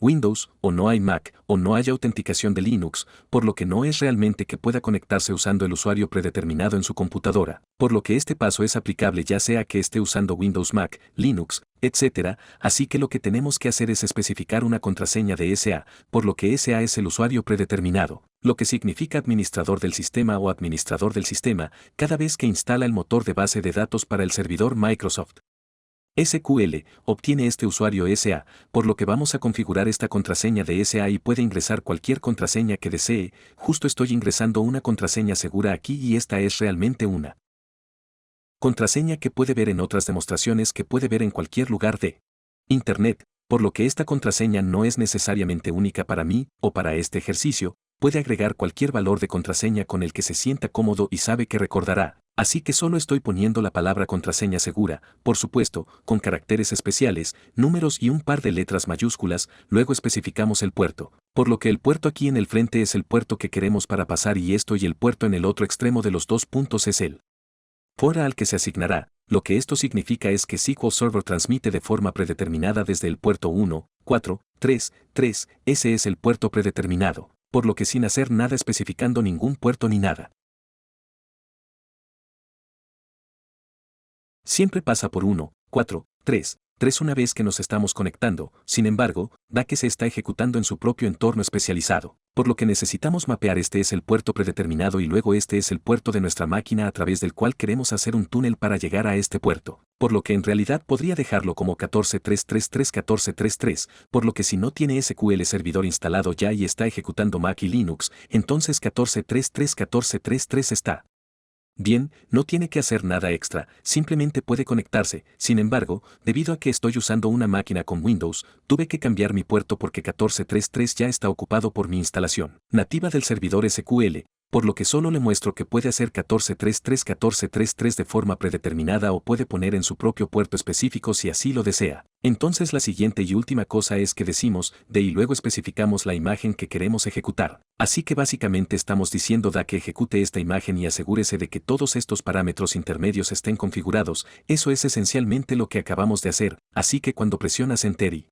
Windows, o no hay Mac, o no hay autenticación de Linux, por lo que no es realmente que pueda conectarse usando el usuario predeterminado en su computadora, por lo que este paso es aplicable ya sea que esté usando Windows, Mac, Linux, etc., así que lo que tenemos que hacer es especificar una contraseña de SA, por lo que SA es el usuario predeterminado, lo que significa administrador del sistema o administrador del sistema, cada vez que instala el motor de base de datos para el servidor Microsoft SQL, obtiene este usuario SA, por lo que vamos a configurar esta contraseña de SA y puede ingresar cualquier contraseña que desee, justo estoy ingresando una contraseña segura aquí y esta es realmente una contraseña que puede ver en otras demostraciones que puede ver en cualquier lugar de Internet, por lo que esta contraseña no es necesariamente única para mí o para este ejercicio, puede agregar cualquier valor de contraseña con el que se sienta cómodo y sabe que recordará, así que solo estoy poniendo la palabra contraseña segura, por supuesto, con caracteres especiales, números y un par de letras mayúsculas, luego especificamos el puerto, por lo que el puerto aquí en el frente es el puerto que queremos para pasar y esto y el puerto en el otro extremo de los dos puntos es el fuera al que se asignará, lo que esto significa es que SQL Server transmite de forma predeterminada desde el puerto 1, 4, 3, 3, ese es el puerto predeterminado, por lo que sin hacer nada especificando ningún puerto ni nada. Siempre pasa por 1, 4, 3, 3 una vez que nos estamos conectando, sin embargo, da que se está ejecutando en su propio entorno especializado, por lo que necesitamos mapear este es el puerto predeterminado y luego este es el puerto de nuestra máquina a través del cual queremos hacer un túnel para llegar a este puerto, por lo que en realidad podría dejarlo como 14.333.14.3.3, por lo que si no tiene SQL servidor instalado ya y está ejecutando Mac y Linux, entonces 14.3.3.14.3.3 está. Bien, no tiene que hacer nada extra, simplemente puede conectarse. Sin embargo, debido a que estoy usando una máquina con Windows, tuve que cambiar mi puerto porque 14.3.3 ya está ocupado por mi instalación nativa del servidor SQL, por lo que solo le muestro que puede hacer 14.3.3.14.3.3 de forma predeterminada o puede poner en su propio puerto específico si así lo desea. Entonces la siguiente y última cosa es que decimos de y luego especificamos la imagen que queremos ejecutar. Así que básicamente estamos diciendo da que ejecute esta imagen y asegúrese de que todos estos parámetros intermedios estén configurados, eso es esencialmente lo que acabamos de hacer, así que cuando presionas Enter y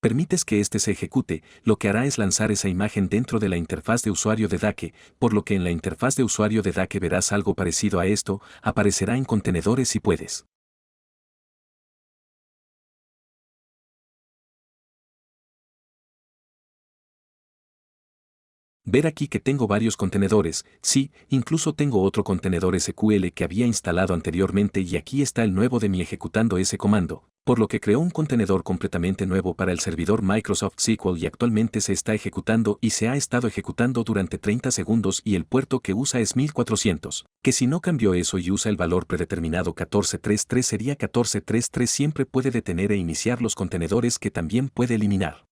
permites que éste se ejecute, lo que hará es lanzar esa imagen dentro de la interfaz de usuario de DAKE, por lo que en la interfaz de usuario de DAKE verás algo parecido a esto, aparecerá en contenedores y puedes ver aquí que tengo varios contenedores, sí, incluso tengo otro contenedor SQL que había instalado anteriormente y aquí está el nuevo de mi ejecutando ese comando, por lo que creó un contenedor completamente nuevo para el servidor Microsoft SQL y actualmente se está ejecutando y se ha estado ejecutando durante 30 segundos y el puerto que usa es 1400, que si no cambió eso y usa el valor predeterminado 1433 sería 1433 siempre puede detener e iniciar los contenedores que también puede eliminar.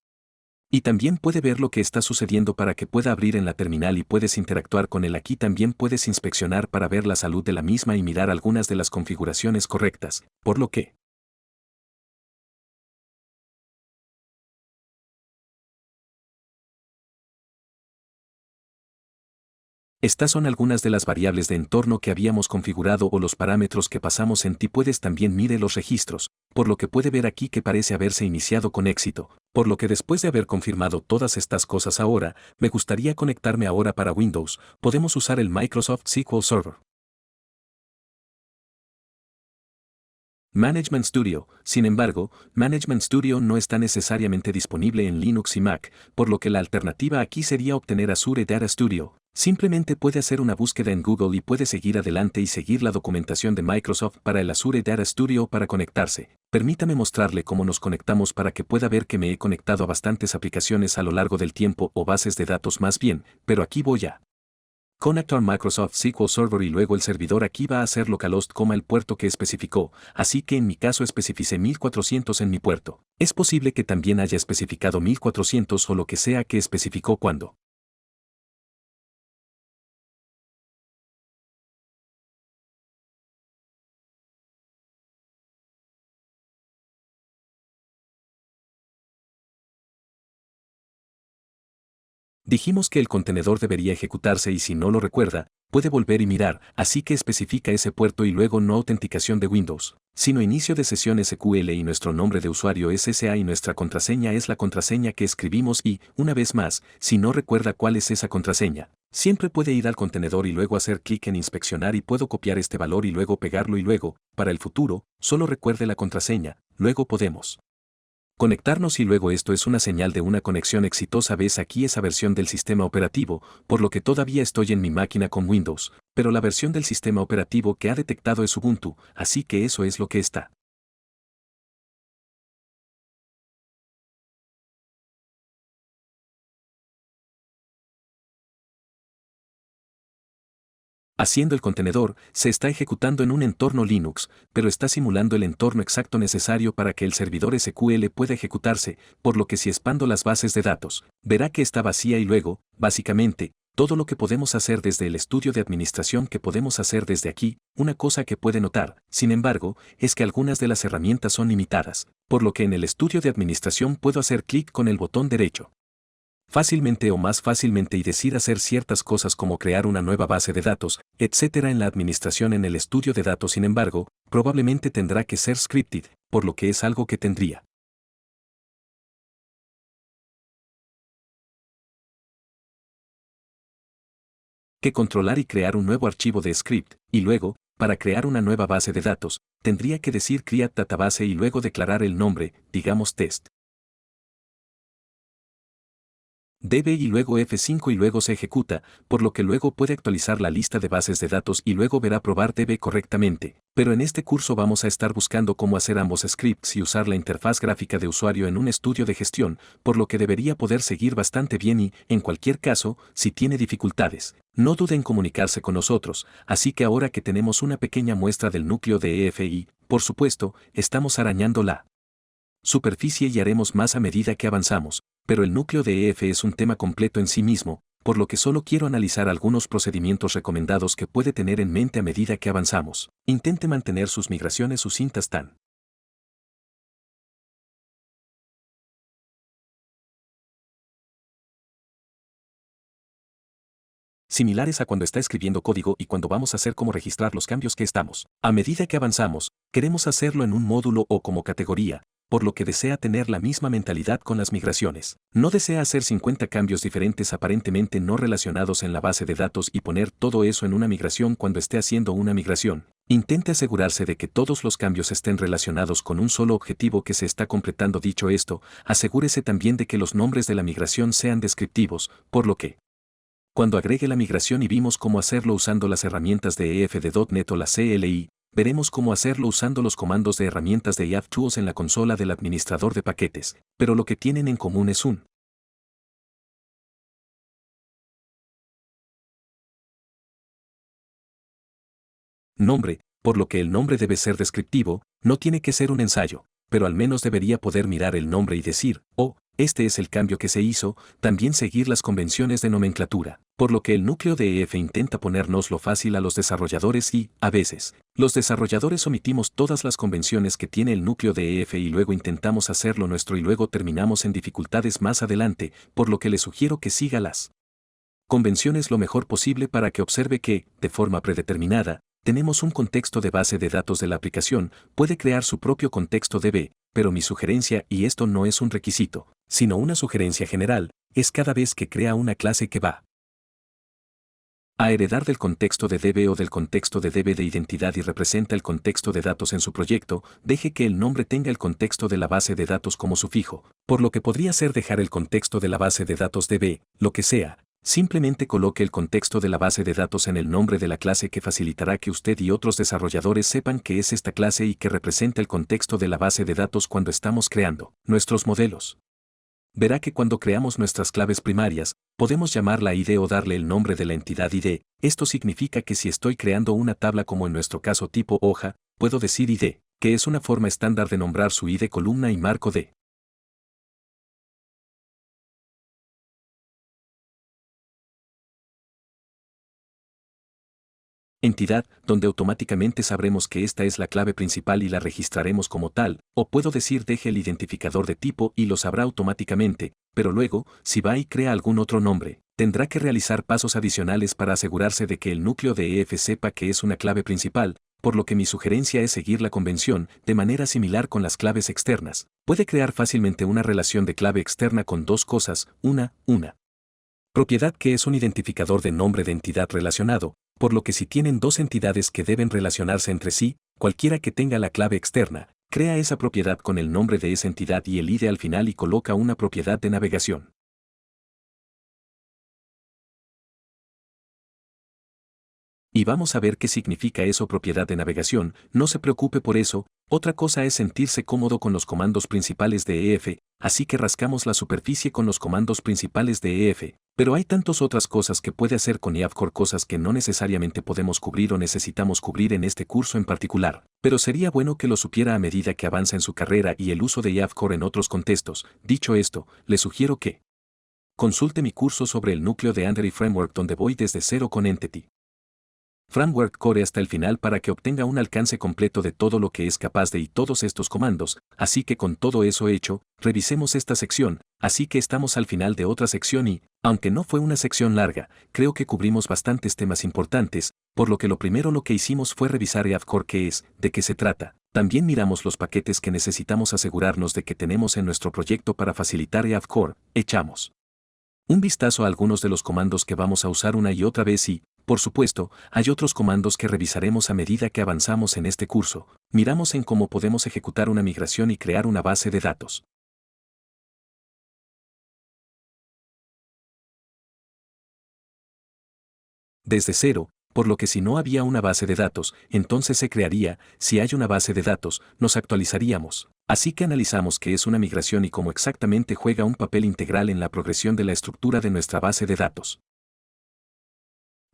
Y también puede ver lo que está sucediendo para que pueda abrir en la terminal y puedes interactuar con él aquí también puedes inspeccionar para ver la salud de la misma y mirar algunas de las configuraciones correctas, por lo que Estas son algunas de las variables de entorno que habíamos configurado o los parámetros que pasamos en ti. Puedes también mire los registros, por lo que puede ver aquí que parece haberse iniciado con éxito, por lo que después de haber confirmado todas estas cosas ahora, me gustaría conectarme ahora para Windows, podemos usar el Microsoft SQL Server. Management Studio, sin embargo, Management Studio no está necesariamente disponible en Linux y Mac, por lo que la alternativa aquí sería obtener Azure Data Studio. Simplemente puede hacer una búsqueda en Google y puede seguir adelante y seguir la documentación de Microsoft para el Azure Data Studio para conectarse. Permítame mostrarle cómo nos conectamos para que pueda ver que me he conectado a bastantes aplicaciones a lo largo del tiempo o bases de datos más bien, pero aquí voy a conectar Microsoft SQL Server y luego el servidor aquí va a ser localhost, el puerto que especificó, así que en mi caso especificé 1400 en mi puerto. Es posible que también haya especificado 1400 o lo que sea que especificó cuando. Dijimos que el contenedor debería ejecutarse y si no lo recuerda, puede volver y mirar, así que especifica ese puerto y luego no autenticación de Windows, sino inicio de sesión SQL y nuestro nombre de usuario es SA y nuestra contraseña es la contraseña que escribimos y, una vez más, si no recuerda cuál es esa contraseña, siempre puede ir al contenedor y luego hacer clic en inspeccionar y puedo copiar este valor y luego pegarlo y luego, para el futuro, solo recuerde la contraseña, luego podemos conectarnos y luego esto es una señal de una conexión exitosa. Ves aquí esa versión del sistema operativo, por lo que todavía estoy en mi máquina con Windows, pero la versión del sistema operativo que ha detectado es Ubuntu, así que eso es lo que está haciendo el contenedor. Se está ejecutando en un entorno Linux, pero está simulando el entorno exacto necesario para que el servidor SQL pueda ejecutarse, por lo que si expando las bases de datos, verá que está vacía y luego, básicamente, todo lo que podemos hacer desde el estudio de administración que podemos hacer desde aquí, una cosa que puede notar, sin embargo, es que algunas de las herramientas son limitadas, por lo que en el estudio de administración puedo hacer clic con el botón derecho fácilmente o más fácilmente y decir hacer ciertas cosas como crear una nueva base de datos, etc. En la administración en el estudio de datos, sin embargo, probablemente tendrá que ser scripted, por lo que es algo que tendría que controlar y crear un nuevo archivo de script, y luego, para crear una nueva base de datos, tendría que decir create database y luego declarar el nombre, digamos test. DB y luego F5 y luego se ejecuta, por lo que luego puede actualizar la lista de bases de datos y luego verá probar DB correctamente. Pero en este curso vamos a estar buscando cómo hacer ambos scripts y usar la interfaz gráfica de usuario en un estudio de gestión, por lo que debería poder seguir bastante bien y, en cualquier caso, si tiene dificultades, no dude en comunicarse con nosotros, así que ahora que tenemos una pequeña muestra del núcleo de EFI, por supuesto, estamos arañando la superficie y haremos más a medida que avanzamos, pero el núcleo de EF es un tema completo en sí mismo, por lo que solo quiero analizar algunos procedimientos recomendados que puede tener en mente a medida que avanzamos. Intente mantener sus migraciones sucintas tan similares a cuando está escribiendo código y cuando vamos a hacer cómo registrar los cambios que estamos. A medida que avanzamos, queremos hacerlo en un módulo o como categoría, por lo que desea tener la misma mentalidad con las migraciones. No desea hacer 50 cambios diferentes aparentemente no relacionados en la base de datos y poner todo eso en una migración cuando esté haciendo una migración. Intente asegurarse de que todos los cambios estén relacionados con un solo objetivo que se está completando. Dicho esto, asegúrese también de que los nombres de la migración sean descriptivos, por lo que cuando agregue la migración y vimos cómo hacerlo usando las herramientas de EF de .NET o la CLI, veremos cómo hacerlo usando los comandos de herramientas de IAF Tools en la consola del administrador de paquetes, pero lo que tienen en común es un nombre, por lo que el nombre debe ser descriptivo, no tiene que ser un ensayo, pero al menos debería poder mirar el nombre y decir, oh, este es el cambio que se hizo, también seguir las convenciones de nomenclatura, por lo que el núcleo de EF intenta ponérnoslo fácil a los desarrolladores y, a veces, los desarrolladores omitimos todas las convenciones que tiene el núcleo de EF y luego intentamos hacerlo nuestro y luego terminamos en dificultades más adelante, por lo que le sugiero que siga las convenciones lo mejor posible para que observe que, de forma predeterminada, tenemos un contexto de base de datos de la aplicación, puede crear su propio contexto DB, pero mi sugerencia, y esto no es un requisito, sino una sugerencia general, es cada vez que crea una clase que va a heredar del contexto de DB o del contexto de DB de identidad y representa el contexto de datos en su proyecto, deje que el nombre tenga el contexto de la base de datos como sufijo, por lo que podría ser dejar el contexto de la base de datos DB, lo que sea. Simplemente coloque el contexto de la base de datos en el nombre de la clase que facilitará que usted y otros desarrolladores sepan qué es esta clase y que representa el contexto de la base de datos cuando estamos creando nuestros modelos. Verá que cuando creamos nuestras claves primarias, podemos llamarla ID o darle el nombre de la entidad ID. Esto significa que si estoy creando una tabla como en nuestro caso tipo hoja, puedo decir ID, que es una forma estándar de nombrar su ID columna y marco de entidad, donde automáticamente sabremos que esta es la clave principal y la registraremos como tal, o puedo decir deje el identificador de tipo y lo sabrá automáticamente, pero luego, si va y crea algún otro nombre, tendrá que realizar pasos adicionales para asegurarse de que el núcleo de EF sepa que es una clave principal, por lo que mi sugerencia es seguir la convención, de manera similar con las claves externas. Puede crear fácilmente una relación de clave externa con dos cosas, una propiedad que es un identificador de nombre de entidad relacionado, por lo que si tienen dos entidades que deben relacionarse entre sí, cualquiera que tenga la clave externa, crea esa propiedad con el nombre de esa entidad y el ID al final y coloca una propiedad de navegación. Y vamos a ver qué significa eso propiedad de navegación, no se preocupe por eso, otra cosa es sentirse cómodo con los comandos principales de EF, así que rascamos la superficie con los comandos principales de EF, pero hay tantas otras cosas que puede hacer con EAFCore, cosas que no necesariamente podemos cubrir o necesitamos cubrir en este curso en particular, pero sería bueno que lo supiera a medida que avanza en su carrera y el uso de EAFCore en otros contextos. Dicho esto, le sugiero que consulte mi curso sobre el núcleo de Entity Framework donde voy desde cero con Entity Framework Core hasta el final para que obtenga un alcance completo de todo lo que es capaz de y todos estos comandos, así que con todo eso hecho, revisemos esta sección, así que estamos al final de otra sección y, aunque no fue una sección larga, creo que cubrimos bastantes temas importantes, por lo que lo primero lo que hicimos fue revisar EAFCore qué es, de qué se trata. También miramos los paquetes que necesitamos asegurarnos de que tenemos en nuestro proyecto para facilitar EAFCore, echamos un vistazo a algunos de los comandos que vamos a usar una y otra vez y, por supuesto, hay otros comandos que revisaremos a medida que avanzamos en este curso. Miramos en cómo podemos ejecutar una migración y crear una base de datos desde cero, por lo que si no había una base de datos, entonces se crearía. Si hay una base de datos, nos actualizaríamos. Así que analizamos qué es una migración y cómo exactamente juega un papel integral en la progresión de la estructura de nuestra base de datos.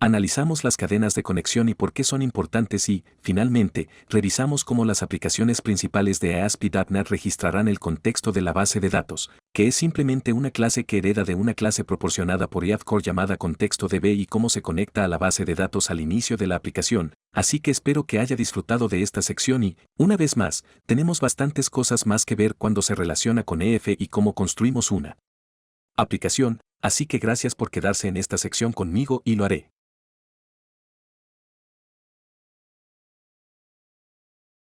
Analizamos las cadenas de conexión y por qué son importantes y, finalmente, revisamos cómo las aplicaciones principales de ASP.NET registrarán el contexto de la base de datos, que es simplemente una clase que hereda de una clase proporcionada por EAFCore llamada contexto DB y cómo se conecta a la base de datos al inicio de la aplicación. Así que espero que haya disfrutado de esta sección y, una vez más, tenemos bastantes cosas más que ver cuando se relaciona con EF y cómo construimos una aplicación, así que gracias por quedarse en esta sección conmigo y lo haré.